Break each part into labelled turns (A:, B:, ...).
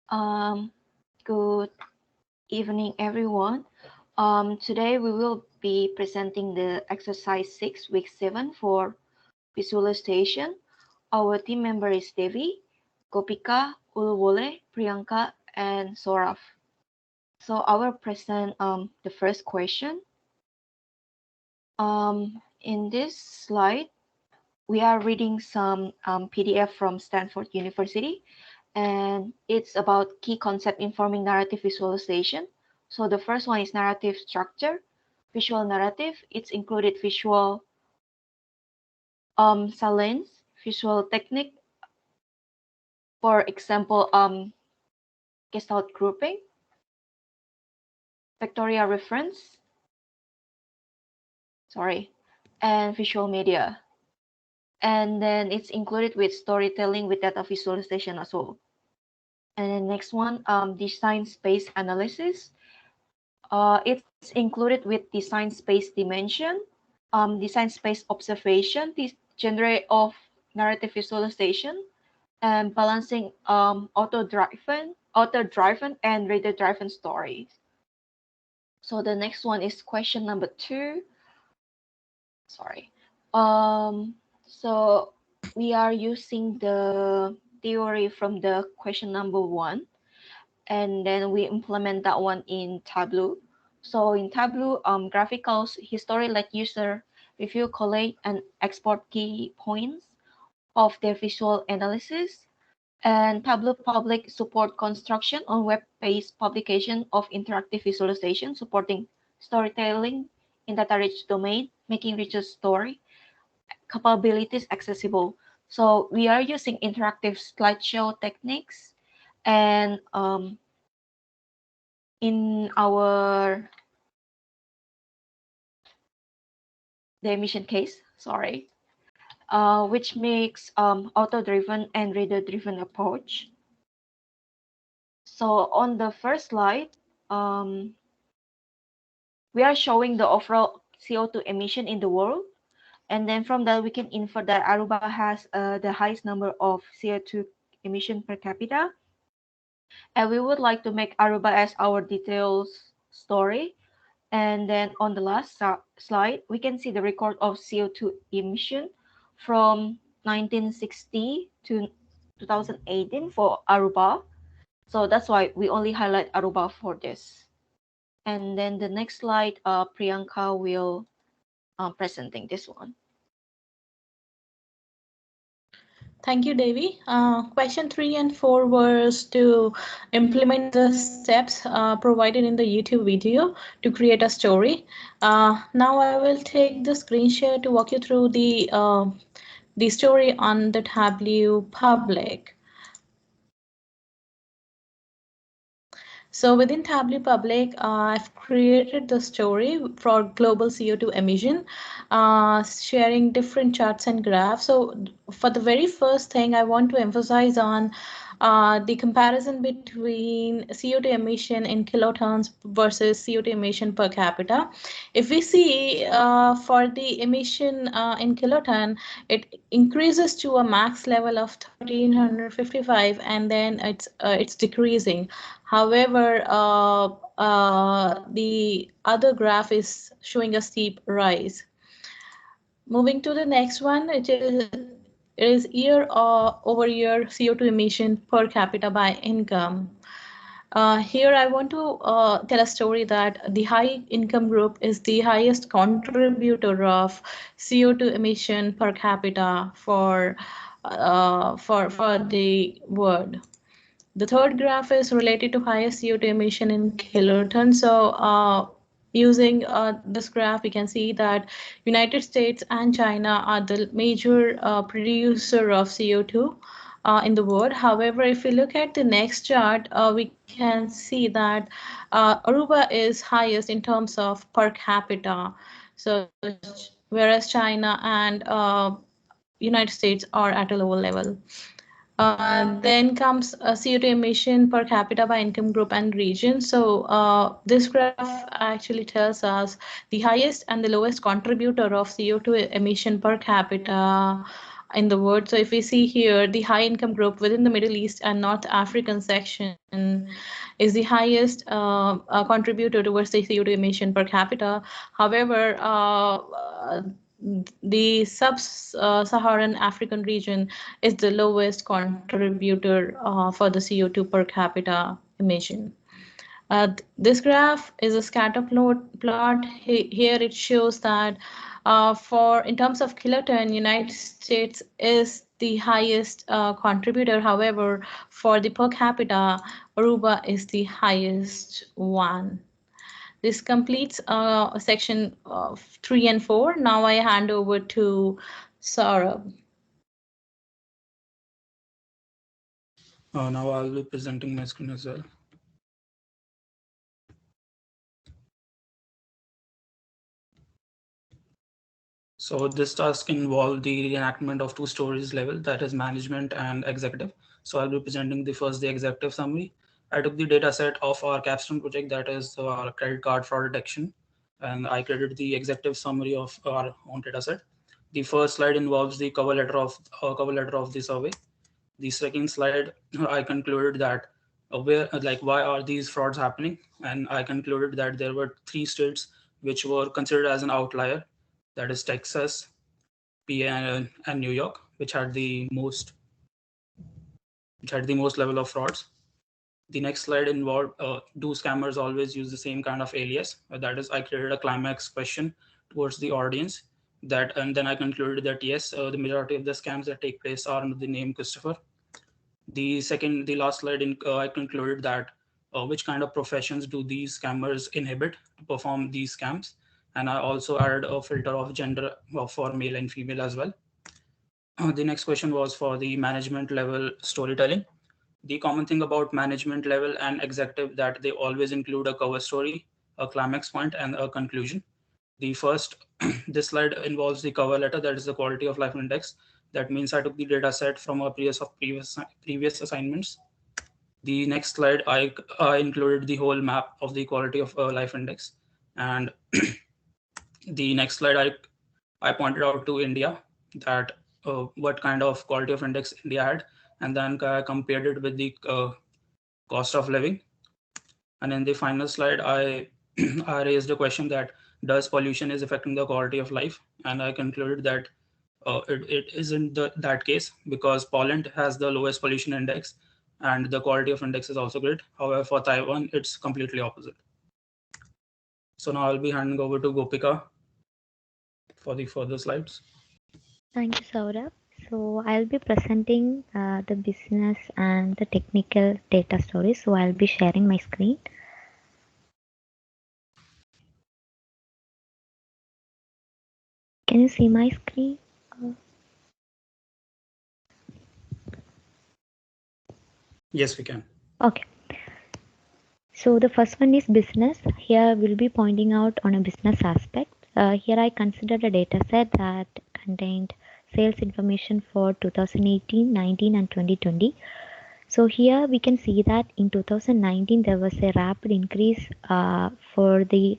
A: Um, Good evening, everyone. Today we will be presenting the exercise 6, week 7 for visualization. Our team member is Devi, Gopika, Ulwole, Priyanka, and Saurav. So I will present the first question. In this slide, we are reading some PDF from Stanford University, and it's about key concept informing narrative visualization. So the first one is narrative structure, visual narrative. It's included visual salience, visual technique, for example, Gestalt grouping, vectorial reference, and visual media. And then it's included with storytelling with data visualization as well. And then next one, design space analysis. It's included with design space dimension, design space observation, the genre of narrative visualization, and balancing author-driven and reader-driven stories. So the next one is question number 2. Sorry. So we are using the theory from the question number 1, and then we implement that one in Tableau. So in Tableau, graphical history let user review, collate, and export key points of their visual analysis. And Tableau Public support construction on web-based publication of interactive visualization supporting storytelling in data-rich domain, making richer story capabilities accessible. So we are using interactive slideshow techniques, and in our the emission case, which makes auto-driven and reader-driven approach. So on the first slide, we are showing the overall CO2 emission in the world. And then from that, we can infer that Aruba has the highest number of CO2 emission per capita. And we would like to make Aruba as our details story. And then on the last slide, we can see the record of CO2 emission from 1960 to 2018 for Aruba. So that's why we only highlight Aruba for this. And then the next slide, Priyanka will presenting this one.
B: Thank you, Devi. Question 3 and 4 was to implement the steps provided in the YouTube video to create a story. Now I will take the screen share to walk you through the story on the Tableau Public. So within Tableau Public, I've created the story for global CO2 emission, sharing different charts and graphs. So for the very first thing, I want to emphasize on the comparison between CO2 emission in kilotons versus CO2 emission per capita. If we see for the emission in kiloton, it increases to a max level of 1355, and then it's decreasing. However, the other graph is showing a steep rise. Moving to the next one, it is year over year CO2 emission per capita by income. Here I want to tell a story that the high income group is the highest contributor of CO2 emission per capita for the world. The third graph is related to highest CO2 emission in kilotons. So using this graph, we can see that United States and China are the major producer of CO2 in the world. However, if we look at the next chart, we can see that Aruba is highest in terms of per capita. So whereas China and United States are at a lower level. Then comes CO2 emission per capita by income group and region. So this graph actually tells us the highest and the lowest contributor of CO2 emission per capita in the world. So if we see here, the high income group within the Middle East and North African section is the highest contributor towards the CO2 emission per capita. However, the sub-Saharan African region is the lowest contributor for the CO2 per capita emission. This graph is a scatter plot. Here it shows that in terms of kiloton, United States is the highest contributor. However, for the per capita, Aruba is the highest one. This completes section 3 and 4. Now I hand over to Saurabh.
C: Now I'll be presenting my screen as well. So this task involved the reenactment of two stories level, that is management and executive. So I'll be presenting the executive summary. I took the data set of our capstone project, that is our credit card fraud detection, and I created the executive summary of our own data set. The first slide involves the cover letter of the survey. The second slide, I concluded that why are these frauds happening, and I concluded that there were 3 states which were considered as an outlier, that is Texas, PA, and New York, which had the most level of frauds. The next slide involved do scammers always use the same kind of alias? That is, I created a climax question towards the audience, and then I concluded that yes, the majority of the scams that take place are under the name Christopher. The last slide, I concluded that which kind of professions do these scammers inhibit to perform these scams, and I also added a filter of gender for male and female as well. The next question was for the management level storytelling. The common thing about management level and executive that they always include a cover story, a climax point, and a conclusion. The first, this slide involves the cover letter, that is the quality of life index. That means I took the data set from a previous assignments. The next slide, I included the whole map of the quality of life index. And the next slide, I pointed out to India that what kind of quality of index India had, and then I compared it with the cost of living. And in the final slide, I raised a question that does pollution is affecting the quality of life, and I concluded that it isn't that case, because Poland has the lowest pollution index and the quality of index is also great. However, for Taiwan, it's completely opposite. So now I'll be handing over to Gopika for the further slides.
D: Thank you, Saurabh. So I'll be presenting the business and the technical data stories. So I'll be sharing my screen. Can you see my screen?
C: Yes, we can.
D: Okay. So the first one is business. Here we'll be pointing out on a business aspect. Here I considered a data set that contained sales information for 2018, 19 and 2020. So here we can see that in 2019 there was a rapid increase for the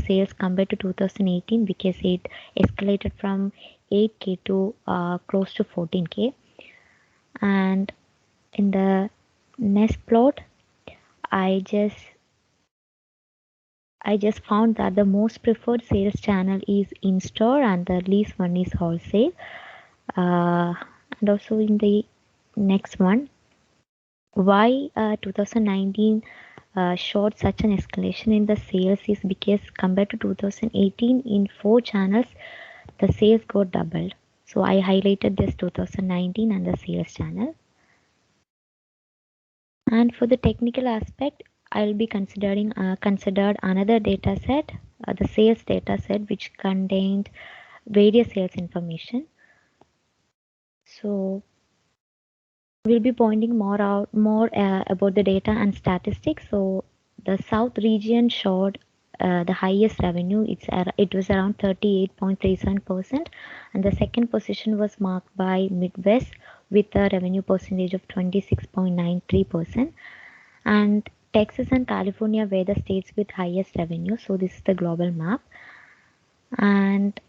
D: sales compared to 2018, because it escalated from 8K to close to 14K. And in the next plot, I just found that the most preferred sales channel is in-store and the least one is wholesale. And also in the next one, why 2019 showed such an escalation in the sales is because compared to 2018, in 4 channels, the sales got doubled. So I highlighted this 2019 and the sales channel. And for the technical aspect, I'll be considered another data set, the sales data set, which contained various sales information. So we'll be pointing more about the data and statistics. So the South region showed the highest revenue. It was around 38.37%, and the second position was marked by Midwest with a revenue percentage of 26.93%, and Texas and California were the states with highest revenue. So this is the global map. And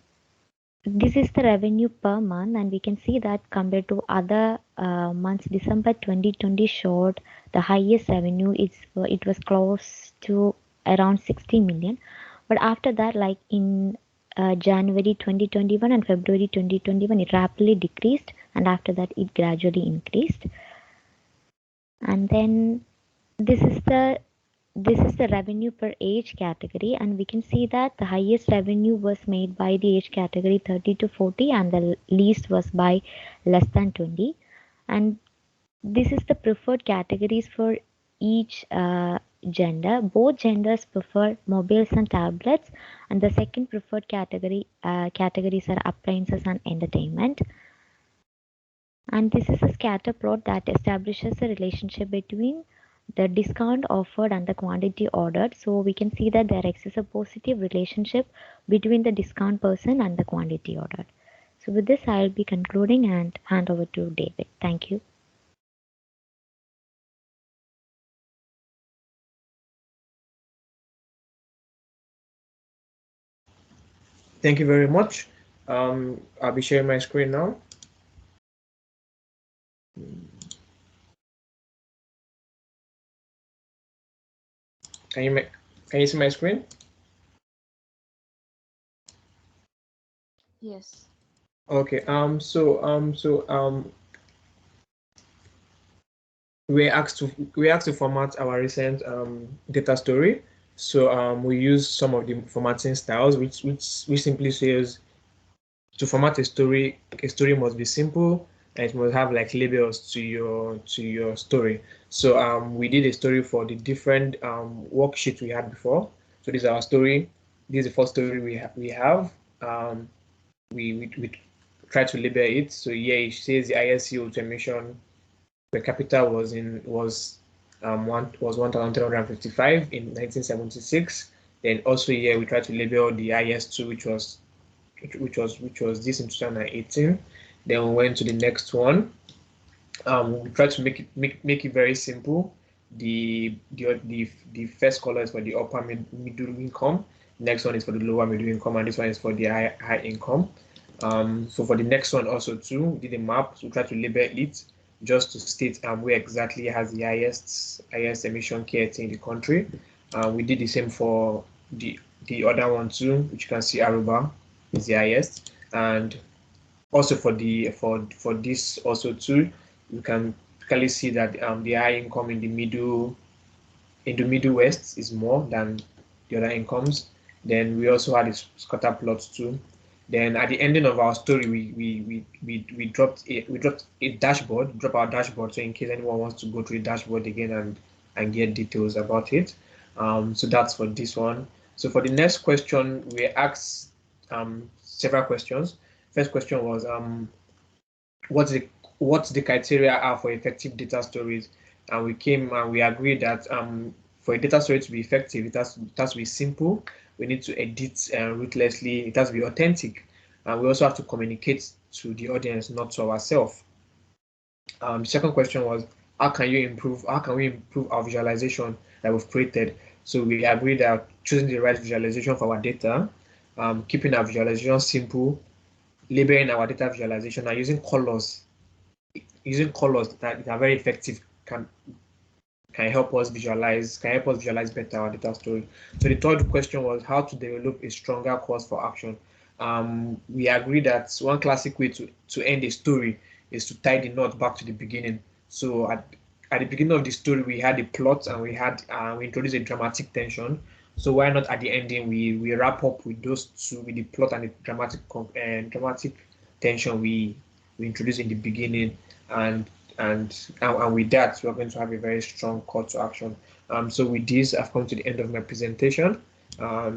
D: this is the revenue per month, and we can see that compared to other months, December 2020 showed the highest revenue. It was close to around 60 million, but after that, like in January 2021 and February 2021, it rapidly decreased, and after that it gradually increased. And then this is the revenue per age category, and we can see that the highest revenue was made by the age category 30 to 40, and the least was by less than 20. And this is the preferred categories for each gender. Both genders prefer mobiles and tablets, and the second preferred categories are appliances and entertainment. And this is a scatter plot that establishes a relationship between the discount offered and the quantity ordered. So we can see that there exists a positive relationship between the discount person and the quantity ordered. So with this, I'll be concluding and hand over to David. Thank you.
E: Thank you very much. I'll be sharing my screen now. Can you see my screen?
A: Yes.
E: Okay. We asked to format our recent data story. So we use some of the formatting styles, which simply says to format a story must be simple, and it must have like labels to your story. So we did a story for the different worksheets we had before. So this is our story. This is the first story we have. We try to label it. So yeah, it says the ISC automation per capita was 1,355 in 1976. Then also here we try to label the IS2, which was this in 2018. Then we went to the next one. We tried to make it very simple. The first color is for the upper middle income. Next one is for the lower middle income, and this one is for the high income. So for the next one also too, we did a map. So we tried to label it just to state where exactly has the highest emission KT in the country. We did the same for the other one too, which you can see Aruba is the highest, and also for this also too, you can clearly see that the high income in the middle west is more than the other incomes. Then we also had a scatter plot too. Then at the ending of our story, we dropped a dashboard, drop our dashboard, so in case anyone wants to go through the dashboard again and get details about it. So that's for this one. So for the next question, we asked several questions. First question was what the criteria are for effective data stories, and we agreed that for a data story to be effective, it has to be simple. We need to edit ruthlessly. It has to be authentic, and we also have to communicate to the audience, not to ourselves. The second question was how can we improve our visualization that we've created? So we agreed that choosing the right visualization for our data, keeping our visualization simple, labeling our data visualization, and using colors that are very effective can help us visualize better our data story. So the third question was how to develop a stronger cause for action. We agree that one classic way to end a story is to tie the knot back to the beginning. So at the beginning of the story, we had a plot and we introduced a dramatic tension. So why not at the ending we wrap up with those two, with the plot and the dramatic tension we introduced in the beginning, and with that we're going to have a very strong call to action. So with this, I've come to the end of my presentation. I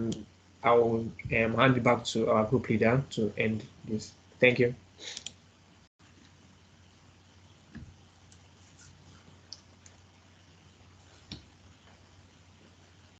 E: will hand it back to our group leader to end this. Thank you.